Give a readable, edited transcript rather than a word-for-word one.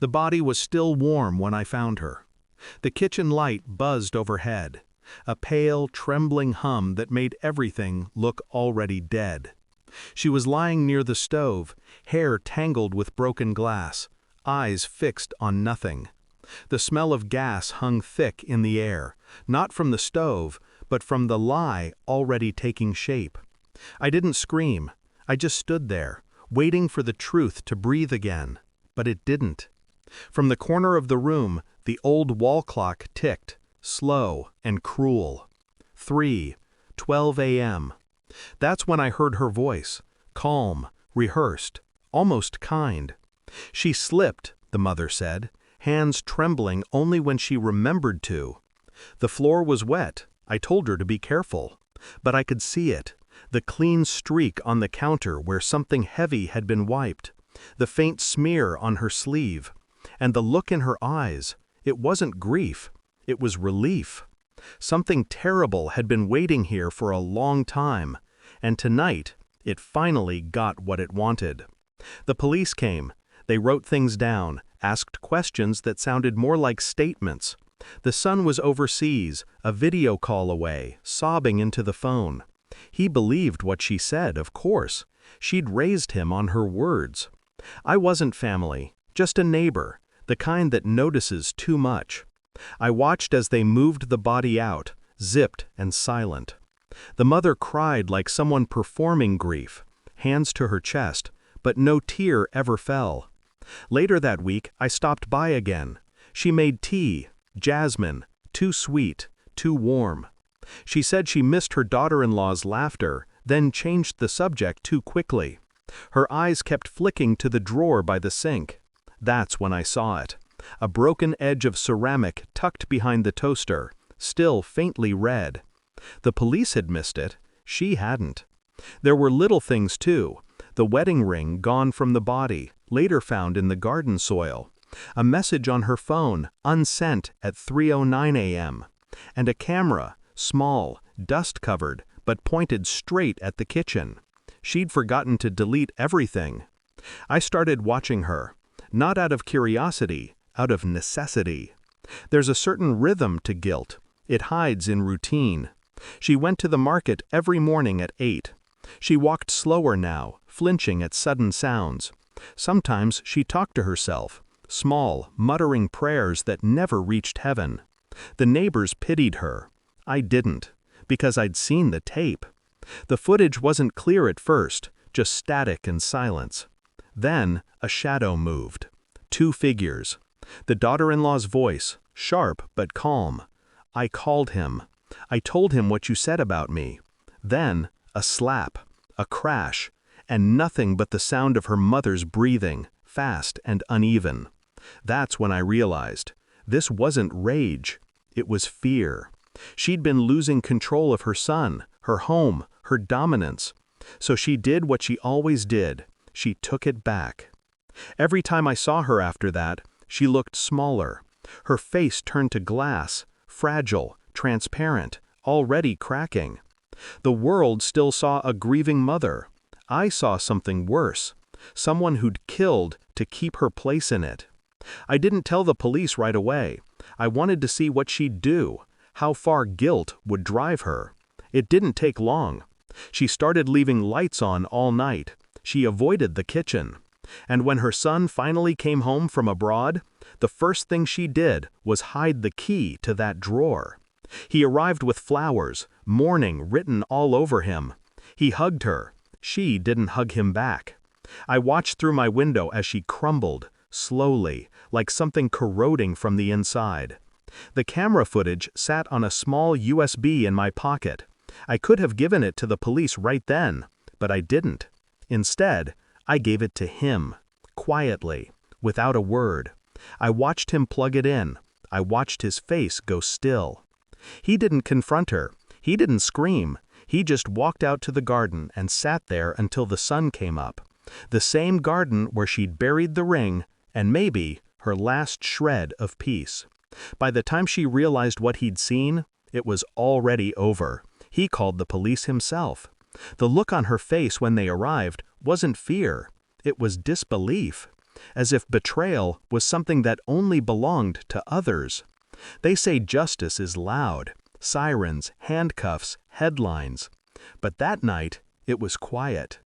The body was still warm when I found her. The kitchen light buzzed overhead, a pale, trembling hum that made everything look already dead. She was lying near the stove, hair tangled with broken glass, eyes fixed on nothing. The smell of gas hung thick in the air, not from the stove, but from the lie already taking shape. I didn't scream. I just stood there, waiting for the truth to breathe again, but it didn't. From the corner of the room, the old wall clock ticked, slow and cruel. 3:12 a.m. That's when I heard her voice, calm, rehearsed, almost kind. She slipped, the mother said, hands trembling only when she remembered to. The floor was wet. I told her to be careful. But I could see it, the clean streak on the counter where something heavy had been wiped, the faint smear on her sleeve, and the look in her eyes. It wasn't grief, it was relief. Something terrible had been waiting here for a long time, and tonight it finally got what it wanted. The police came. They wrote things down, asked questions that sounded more like statements. The son was overseas, a video call away, sobbing into the phone. He believed what she said, of course. She'd raised him on her words. I wasn't family, just a neighbor, the kind that notices too much. I watched as they moved the body out, zipped and silent. The mother cried like someone performing grief, hands to her chest, but no tear ever fell. Later that week, I stopped by again. She made tea, jasmine, too sweet, too warm. She said she missed her daughter-in-law's laughter, then changed the subject too quickly. Her eyes kept flicking to the drawer by the sink. That's when I saw it. A broken edge of ceramic tucked behind the toaster, still faintly red. The police had missed it. She hadn't. There were little things too. The wedding ring gone from the body, later found in the garden soil. A message on her phone, unsent at 3:09 a.m. And a camera, small, dust-covered, but pointed straight at the kitchen. She'd forgotten to delete everything. I started watching her, not out of curiosity, out of necessity. There's a certain rhythm to guilt. It hides in routine. She went to the market every morning at 8. She walked slower now, flinching at sudden sounds. Sometimes she talked to herself, small, muttering prayers that never reached heaven. The neighbors pitied her. I didn't, because I'd seen the tape. The footage wasn't clear at first, just static and silence. Then a shadow moved. 2 figures. The daughter-in-law's voice, sharp but calm. I called him. I told him what you said about me. Then a slap, a crash, and nothing but the sound of her mother's breathing, fast and uneven. That's when I realized. This wasn't rage. It was fear. She'd been losing control of her son, her home, her dominance. So she did what she always did. She took it back. Every time I saw her after that, she looked smaller. Her face turned to glass, fragile, transparent, already cracking. The world still saw a grieving mother. I saw something worse. Someone who'd killed to keep her place in it. I didn't tell the police right away. I wanted to see what she'd do, how far guilt would drive her. It didn't take long. She started leaving lights on all night. She avoided the kitchen. And when her son finally came home from abroad, the first thing she did was hide the key to that drawer. He arrived with flowers, mourning written all over him. He hugged her. She didn't hug him back. I watched through my window as she crumbled, slowly, like something corroding from the inside. The camera footage sat on a small USB in my pocket. I could have given it to the police right then, but I didn't. Instead, I gave it to him, quietly, without a word. I watched him plug it in. I watched his face go still. He didn't confront her. He didn't scream. He just walked out to the garden and sat there until the sun came up. The same garden where she'd buried the ring, and maybe her last shred of peace. By the time she realized what he'd seen, it was already over. He called the police himself. The look on her face when they arrived wasn't fear. It was disbelief. as if betrayal was something that only belonged to others. They say justice is loud, sirens, handcuffs, headlines. But that night, it was quiet.